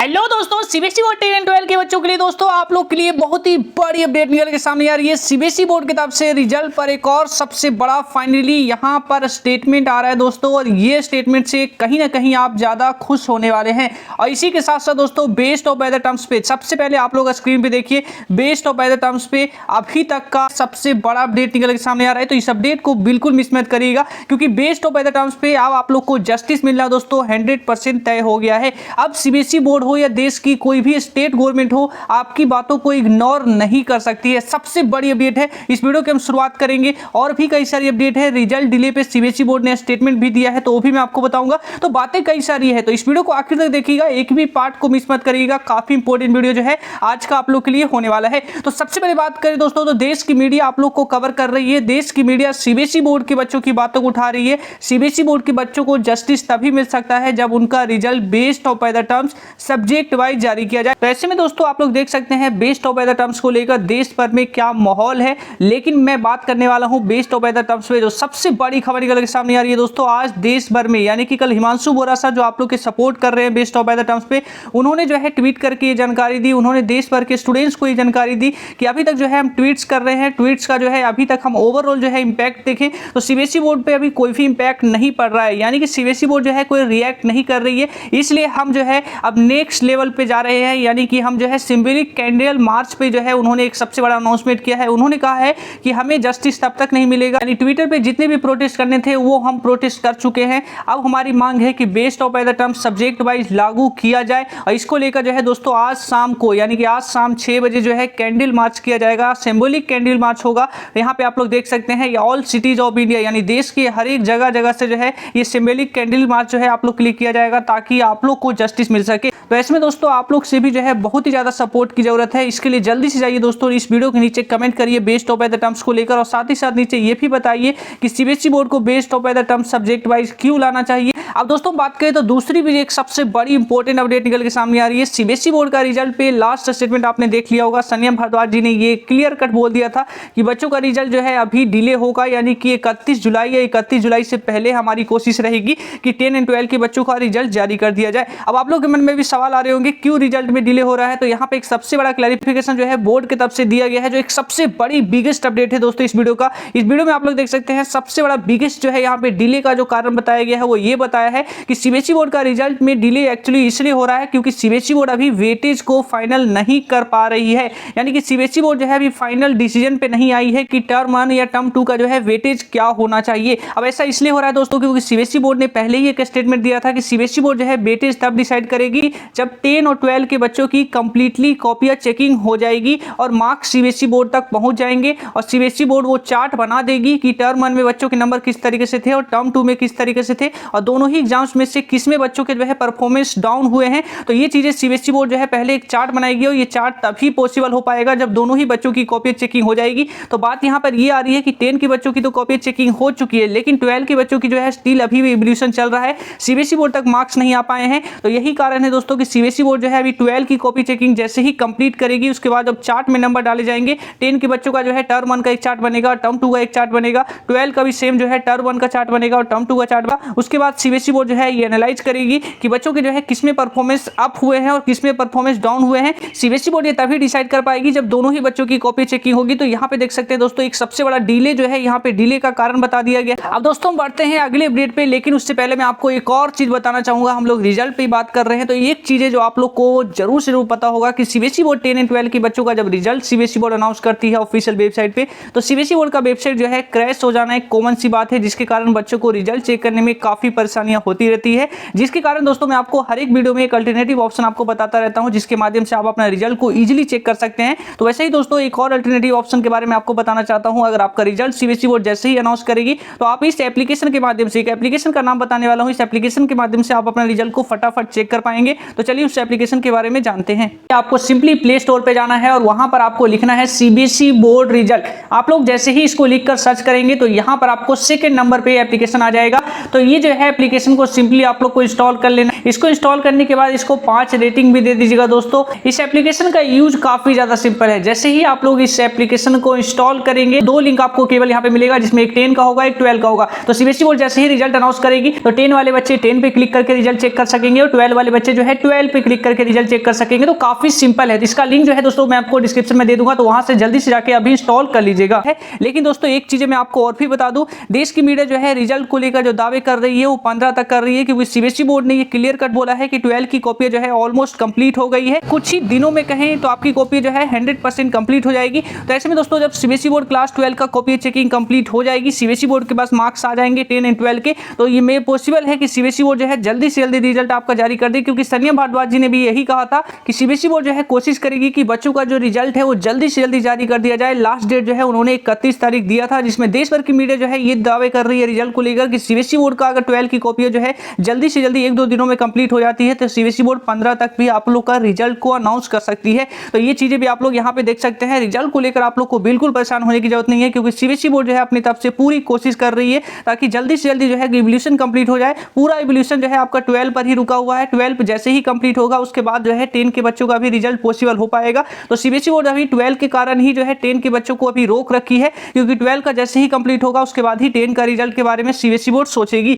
Hello दोस्तों, CBSE board 10 and 12 के बच्चों के लिए दोस्तों आप लोग के लिए बहुत ही बड़ी अपडेट निकल के सामने आ रही है। सीबीएसई बोर्ड की तरफ से रिजल्ट पर एक और सबसे बड़ा फाइनली यहां पर स्टेटमेंट आ रहा है दोस्तों, और ये स्टेटमेंट से कहीं ना कहीं आप ज़्यादा खुश होने वाले हैं। और इसी के साथ साथ दोस्तों based of by the terms पे सबसे पहले आप लोग स्क्रीन पे देखिए, based of by the terms पे अभी तक का सबसे बड़ा अपडेट निकल के सामने आ रहा है। तो इस अपडेट को बिल्कुल मिस मत करिएगा, क्योंकि based of by the terms पे अब आप लोग को जस्टिस मिलना दोस्तों 100% तय हो गया है। अब सीबीएसई बोर्ड हो या देश की कोई भी स्टेट गवर्नमेंट हो, आपकी बातों को इग्नोर नहीं कर सकती है। सबसे बड़ी अपडेट है, इस वीडियो की हम शुरुआत करेंगे। और भी कई सारी अपडेट है, रिजल्ट डिले पे सीबीएसई बोर्ड ने स्टेटमेंट भी दिया है, तो वो भी मैं आपको बताऊंगा। तो बातें कई सारी है, तो इस वीडियो को आखिर तक देखिएगा, एक भी पार्ट को मिस मत करिएगा। काफी इंपॉर्टेंट वीडियो जो है आज का आप लोग के लिए होने वाला है। तो सबसे पहले बात करें दोस्तों, तो देश की मीडिया आप लोग को कवर कर रही है। देश की मीडिया सीबीएसई बोर्ड के बच्चों की बातों को उठा रही है। सीबीएसई बोर्ड के बच्चों को जस्टिस तभी मिल सकता है जब उनका result based of by the terms subject wise जारी किया जाए। तो ऐसे में दोस्तों आप लोग देख सकते हैं based of by the terms को लेकर देश भर में क्या माहौल है। लेकिन मैं बात करने वाला हूं based of by the terms पे जो सबसे बड़ी खबर निकल के सामने आ रही है दोस्तों आज देश भर में, यानी कि कल हिमांशु बोरा सर जो आप लोग के सपोर्ट कर रहे हैं based of by the terms पे, उन्होंने जो है ट्वीट करके ये जानकारी दी। उन्होंने देश भर के स्टूडेंट्स को ये जानकारी दी कि अभी तक जो है हम ट्वीट्स कर रहे हैं, ट्वीट्स का जो है अभी तक हम ओवरऑल जो है इंपैक्ट देखें तो सीबीएसई बोर्ड पे अभी कोई भी इंपैक्ट नहीं पड़ रहा है, यानी कि सीबीएसई बोर्ड जो है कोई रिएक्ट नहीं कर रही है। इसलिए हम जो है अब नेक्स्ट लेवल पे जा रहे हैं, यानी कि हम जो है सिंबॉलिक कैंडल मार्च पे जो है उन्होंने एक सबसे बड़ा अनाउंसमेंट किया है। उन्होंने कहा है कि हमें जस्टिस तब तक नहीं मिलेगा, यानी ट्विटर पे जितने भी प्रोटेस्ट करने थे वो हम प्रोटेस्ट कर चुके हैं। अब हमारी मांग है कि based of by the terms subject wise लागू किया जाए। और इसको लेकर जो है दोस्तों आज शाम को, यानी कि आज शाम 6 बजे जो है कैंडल मार्च किया जाएगा, सिंबॉलिक कैंडल मार्च होगा। यहाँ पे आप लोग देख सकते हैं ऑल सिटीज ऑफ इंडिया, यानी देश के हर एक जगह जगह से जो है ये सिंबॉलिक कैंडल मार्च जो है आप लोग के लिए किया जाएगा, ताकि आप लोग को जस्टिस मिल सके। तो ऐसे में दोस्तों आप लोग से भी जो है बहुत ही ज्यादा सपोर्ट की जरूरत है। इसके लिए जल्दी से जाइए दोस्तों, इस वीडियो के नीचे कमेंट करिए based of by the terms को लेकर, और साथ ही साथ नीचे ये भी बताइए कि सीबीएसई बोर्ड को based of by the terms subject wise क्यों लाना चाहिए। अब दोस्तों बात करें तो दूसरी भी एक सबसे बड़ी इंपॉर्टेंट अपडेट निकल के सामने आ रही है। सीबीएसई बोर्ड का रिजल्ट पे लास्ट स्टेटमेंट आपने देख लिया होगा, संयम भारद्वाज जी ने ये क्लियर कट बोल दिया था कि बच्चों का रिजल्ट जो है अभी डिले होगा, यानी कि 31 जुलाई या 31 जुलाई से पहले हमारी कोशिश रहेगी कि 10 एंड 12 के बच्चों का रिजल्ट जारी कर दिया जाए। अब आप लोग के मन में भी सवाल आ रहे होंगे क्यों रिजल्ट में डिले हो रहा है, तो यहाँ पे एक सबसे बड़ा क्लैरिफिकेशन जो है बोर्ड की तरफ से दिया गया है, जो एक सबसे बड़ी बिगेस्ट अपडेट है दोस्तों इस वीडियो का। इस वीडियो में आप लोग देख सकते हैं सबसे बड़ा बिगेस्ट जो है यहाँ पे डिले का जो कारण बताया गया है वो ये बताया है कि सीबीएसई बोर्ड का रिजल्ट में डिले एक्चुअली इसलिए हो रहा है क्योंकि सीबीएसई बोर्ड अभी वेटेज को फाइनल नहीं कर पा रही है, यानी कि सीबीएसई बोर्ड जो है अभी फाइनल डिसीजन पे नहीं आई है कि टर्म 1 या टर्म 2 का जो है वेटेज क्या होना चाहिए। अब ऐसा इसलिए हो रहा है दोस्तों क्योंकि सीबीएसई बोर्ड ने पहले ही एक स्टेटमेंट दिया था कि सीबीएसई बोर्ड जो है वेटेज तब डिसाइड करेगी जब 10 और 12 के बच्चों की कंप्लीटली कॉपियां चेकिंग हो जाएगी और मार्क्स सीबीएसई बोर्ड तक पहुंच जाएंगे, और सीबीएसई बोर्ड वो चार्ट बना देगी कि टर्म 1 में बच्चों के नंबर किस तरीके से थे और टर्म 2 में किस तरीके से थे, और दोनों ही एग्जाम्स में से किस में बच्चों के जो है परफॉर्मेंस डाउन हुए हैं। तो ये चीजें सीबीएसई बोर्ड जो है पहले एक चार्ट बनाएगी, और ये चार्ट तभी पॉसिबल हो पाएगा जब दोनों ही बच्चों की कॉपी चेकिंग हो जाएगी। तो बात यहाँ पर ये आ रही है कि 10 के बच्चों की तो कॉपी चेकिंग हो चुकी है, लेकिन 12 के बच्चों की जो है स्टिल अभी भी इवोल्यूशन चल रहा है, सीबीएसई बोर्ड तक मार्क्स नहीं आ पाए हैं। तो यही कारण है दोस्तों कि सीबीएसई बोर्ड जो है अभी 12 की कॉपी चेकिंग जैसे ही कंप्लीट करेगी उसके बाद जब चार्ट में नंबर डाले जाएंगे, 10 के बच्चों का जो है टर्म 1 का एक चार्ट बनेगा, टर्म 2 का एक चार्ट बनेगा, 12 का भी सेम जो है टर्म 1 का चार्ट बनेगा और टर्म 2 का चार्ट बनेगा। उसके बाद सीबीएसई बोर्ड जो है ये एनालाइज करेगी कि बच्चों के जो है किसमें परफॉर्मेंस अप हुए हैं और किसमें परफॉर्मेंस डाउन हुए हैं। सीबीएसई बोर्ड ये तभी डिसाइड कर पाएगी जब दोनों ही बच्चों की कॉपी चेकिंग होगी। तो यहाँ पे देख सकते हैं दोस्तों एक सबसे बड़ा डिले जो है यहाँ पे डिले का कारण बता दिया गया। अब दोस्तों हम बढ़ते हैं अगले अपडेट पे, लेकिन उससे पहले मैं आपको एक और चीज बताना चाहूंगा। हम लोग रिजल्ट पे बात कर रहे हैं तो एक चीज है जो आप लोग को जरूर से जरूर पता होगा कि सीबीएसई बोर्ड 10 एंड 12 के बच्चों का जब रिजल्ट सीबीएसई बोर्ड अनाउंस करती है ऑफिशियल वेबसाइट पे, तो सीबीएसई बोर्ड का वेबसाइट जो है क्रैश हो जाना एक कॉमन सी बात है, जिसके कारण बच्चों को रिजल्ट चेक करने में काफी परेशानियां होती रहती है। जिसके कारण दोस्तों मैं आपको हर एक वीडियो में एक अल्टरनेटिव ऑप्शन आपको बताता रहता हूं, जिसके माध्यम से आप अपना रिजल्ट को इजीली चेक कर सकते हैं। तो वैसे ही दोस्तों एक और अल्टरनेटिव ऑप्शन के बारे में आपको बताना चाहता हूं। अगर आपका रिजल्ट सीबीएसई बोर्ड जैसे ही अनाउंस करेगी तो आप इस एप्लीकेशन के माध्यम से, एक एप्लीकेशन का नाम बताने वाला हूं, इस एप्लीकेशन के माध्यम से आप अपना रिजल्ट को फटाफट चेक कर पाएंगे। तो चलिए उस एप्लीकेशन के बारे में जानते हैं। आपको सिंपली प्ले स्टोर पे जाना है और वहां पर आपको लिखना है सीबीएसई बोर्ड रिजल्ट। आप लोग जैसे ही इसको लिखकर सर्च करेंगे तो यहां पर आपको सेकंड नंबर पे एप्लीकेशन आ जाएगा। तो ये जो है एप्लीकेशन को सिंपली आप लोग को इंस्टॉल कर लेना। इसको इंस्टॉल करने के बाद इसको 5 रेटिंग भी दे दीजिएगा दोस्तों। इस एप्लीकेशन का यूज काफी ज्यादा सिंपल है। जैसे ही आप लोग इस एप्लीकेशन को इंस्टॉल करेंगे, 2 लिंक आपको केवल यहाँ पे मिलेगा, जिसमें एक 10 का होगा एक 12 का होगा। तो सीबीएसई बोर्ड जैसे ही रिजल्ट अनाउंस करेगी तो 10 वाले बच्चे 10 पे क्लिक करके रिजल्ट चेक कर सकेंगे और 12 वाले बच्चे जो है 12 पे क्लिक करके रिजल्ट चेक कर सकेंगे। तो काफी सिंपल है। इसका लिंक जो है दोस्तों मैं आपको डिस्क्रिप्शन में दे दूंगा, तो वहां से जल्दी से जाके अभी इंस्टॉल कर लीजिएगा। लेकिन दोस्तों एक चीज मैं आपको और भी बता दूं, देश की मीडिया जो है रिजल्ट को लेकर जो दावे कर रही है वो 15 तक कर रही है, क्योंकि सीबीएसई बोर्ड ने ये क्लियर कट बोला है कि 12 की कॉपी जो है ऑलमोस्ट कंप्लीट हो गई है। कुछ ही दिनों में कहें तो आपकी कॉपी जो है 100% कंप्लीट हो जाएगी। तो ऐसे में दोस्तों जब सीबीएसई बोर्ड क्लास 12 का कॉपी चेकिंग कंप्लीट हो जाएगी, सीबीएसई बोर्ड के पास मार्क्स आ जाएंगे 10 एंड 12 के, तो ये में पॉसिबल है कि सीबीएसई बोर्ड जो है जल्दी से जल्दी रिजल्ट आपका जारी कर दे। क्योंकि सनिया भारद्वाज जी ने भी यही कहा था कि सीबीएसई बोर्ड जो है कोशिश करेगी कि बच्चों का जो रिजल्ट है वो जल्दी से जल्दी जारी कर दिया जाए। लास्ट डेट जो है उन्होंने 31 तारीख दिया था, जिसमें देश भर की मीडिया जो है ये दावे कर रही है रिजल्ट को लेकर कि सीबीएसई बोर्ड का अगर 12 की कॉपी जो है जल्दी से जल्दी 1-2 दिनों में कंप्लीट हो जाती है तो सीबीएसई बोर्ड 15 तक भी आप लोग का रिजल्ट को अनाउंस कर सकती है। तो ये चीजें भी आप लोग यहाँ पे देख सकते हैं। रिजल्ट को लेकर आप लोग को बिल्कुल परेशान होने की जरूरत नहीं है, क्योंकि सीबीएसई बोर्ड जो है अपनी तरफ से पूरी कोशिश कर रही है ताकि जल्दी से जल्दी जो है रिवोल्यूशन कंप्लीट हो जाए। पूरा रिवोल्यूशन जो है आपका 12 पर ही रुका हुआ है। 12 जैसे ही कंप्लीट होगा उसके बाद जो है 10 के बच्चों का भी रिजल्ट पॉसिबल हो पाएगा। तो सीबीएसई बोर्ड अभी 12 के कारण ही जो है 10 के बच्चों को अभी रोक रखी है, क्योंकि 12 का जैसे ही कंप्लीट होगा उसके बाद ही 10 का रिजल्ट के बारे में सीबीएसई बोर्ड सोचेगी।